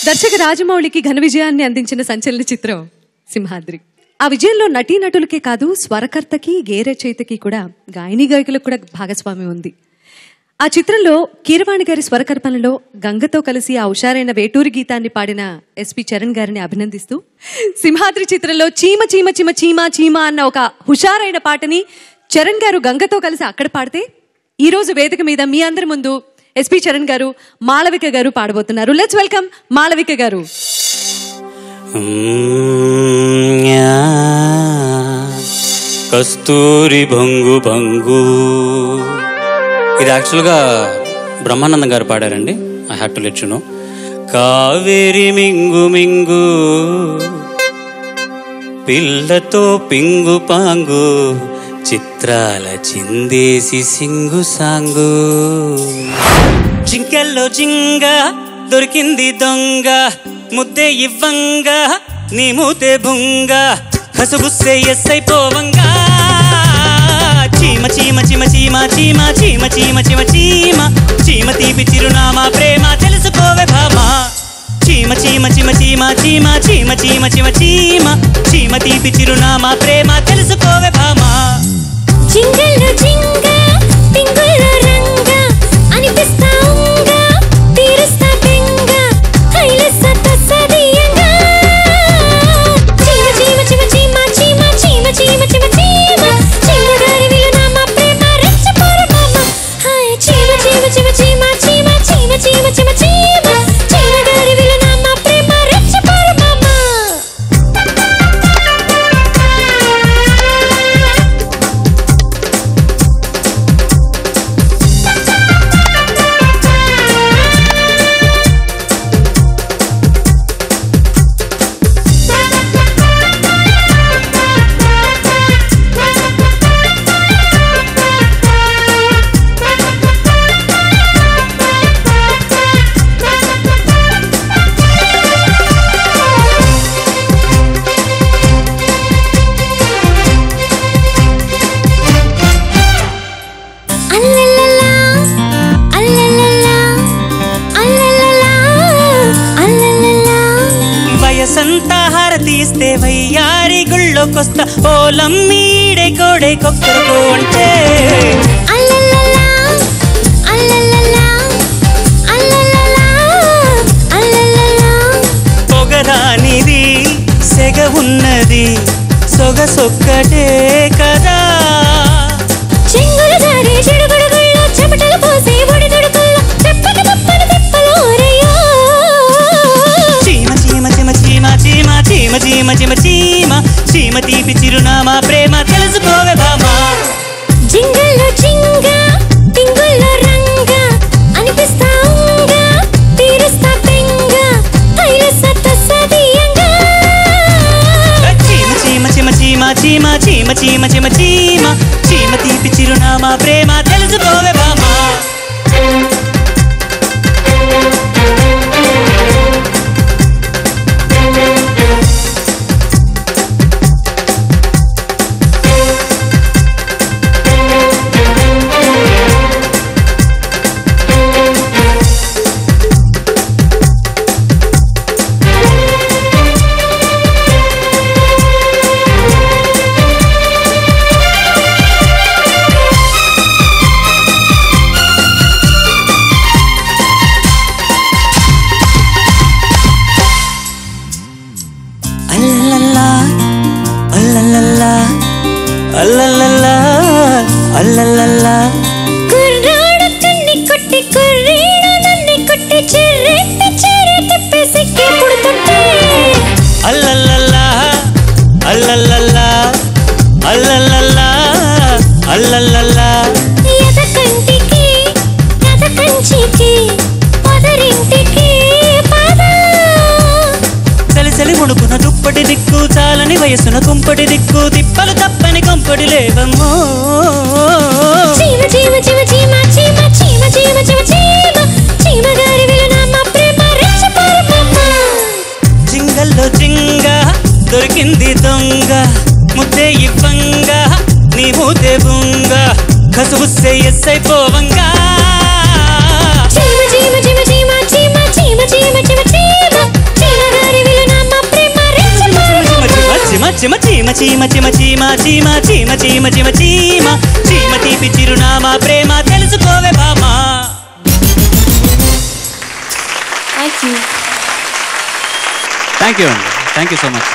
దర్శక రాజమౌళికి ఘన విజయాన్ని అందించిన సంచలన చిత్రం సింహాద్రి. ఆ విజయంలో నటీనటులకే కాదు స్వరకర్తకి గేయ రచయితకి కూడా గాయని గాయకులకు కూడా భాగస్వామ్యం ఉంది. ఆ చిత్రంలో కీరవాణి గారి స్వరకల్పనలో గంగతో కలిసి ఆ హుషారైన వేటూరి గీతాన్ని పాడిన ఎస్పి చరణ్ గారిని అభినందిస్తూ సింహాద్రి చిత్రంలో చీమ చీమ చీమ చీమ చీమ అన్న ఒక హుషారైన పాటని చరణ్ గారు గంగతో కలిసి అక్కడ పాడితే ఈ రోజు వేదిక మీద మీ అందరి ముందు ఎస్పి చరణ్ గారు మాళవిక గారు పాడబోతున్నారు. లెట్స్ వెల్కమ్ మాళవిక గారు. కస్తూరి భంగు భంగు ఇది యాక్చువల్గా బ్రహ్మానందం గారు పాడారండి. I have to let you know. Kaveri మింగు మింగు పిల్లతో పింగు పాంగు చిత్రాల చిందేసి సింగు సాంగు జింకెల్లో జింగ దొరికింది దొంగ ముద్దే ఇవ్వంగా నీ మూతే బుంగ కసుబుస్సే ఎస్సైపోవంగా చీమ చీమ చీమ చీమ చీమ చీమ చీమ చీమ చీమ చీమ తీపి చిరునామా ప్రేమ తెలుసుకోవే భామా చీమ చీమ చీమ చీమ చీమ చీమ చీమ చీమ చీమ చీమ తీపి చిరునామా ప్రేమ తెలుసుకోవే భామా జింగల్లో జింగ పింగుల్లో రంగ అనిపిస్తా ఉంగ తీరుస్తా బెంగ హైలెస్స తస్సదియంగా చీమ చీమ చీమ చీమ చీమ చీమ చీమ చీమ చీమ చీమ గారి విలునామా ప్రేమ రెచ్చపోర మామ హాయ్ చీమ చీమ చీమ చీమ చీమ చీమ చీమ చీమ చీమ చీమ గారి విలునామా ప్రేమ రెచ్చపోర మామ వయసంతా హారతీస్తే వయ్యారి గుళ్ళోకొస్తా ఓలమ్మీడే కోడే కొక్కరుకో అంటే పొగరానిది సెగ ఉన్నది సొగసొక్కటే కదా చీమ చీమ చీమ చీమ తీపి చిరునామా ప్రేమ తెలుసుకోవే భామా జింగల్లో జింగ పింగుల్లో రంగ అనిపిస్తా ఉంగ తీరుస్తా బెంగ హైలెస్స తస్సదియంగా చీమ చీమ చీమ చీమ చీమ చీమ చీమ చీమ చీమ చీమ తీపి చిరునామా ప్రేమ తెలుసుకోవే భామా కుర్రాడు కన్ని కొట్టి కుర్రీడు నన్ను కొట్టి చెర్రెత్తి చెర్రె తిప్పేసి పుడుతుంటే అల్లల్లల్లా అల్లల్లల్లా అల్లల్లల్లా అల్లల్లల్లా ఎద కంటికి ఎద కంచికి పొదరింటికి పద చలి ముడుకున దుప్పటి దిక్కు చాలని వయసున కుంపటి దిక్కు తిప్పలు తప్పని కొంపటి లేవమ్మో చీమ చీమ చీమ చీమ చీమ చీమ చీమ చీమ చీమ చీమ గారి విలునామా ప్రేమ రెచ్చపోర మామ జింగల్లో జింగ దొరికింది దొంగ ముద్దే ఇవ్వంగా నీ మూతే బుంగ కసుబుస్సే ఎస్సైపోవంగా చీమ చీమ చీమ చీమ చీమ చీమ చీమ చీమ చీమ చిమ చీమ చీమ చీమ చీమ చీమ చీమ చీమ చీమ చీమ చీమ తీపి చిరునామా ప్రేమ తెలుసుకోవే బామా. Thank you. థ్యాంక్ యూ అండి, థ్యాంక్ యూ సో మచ్.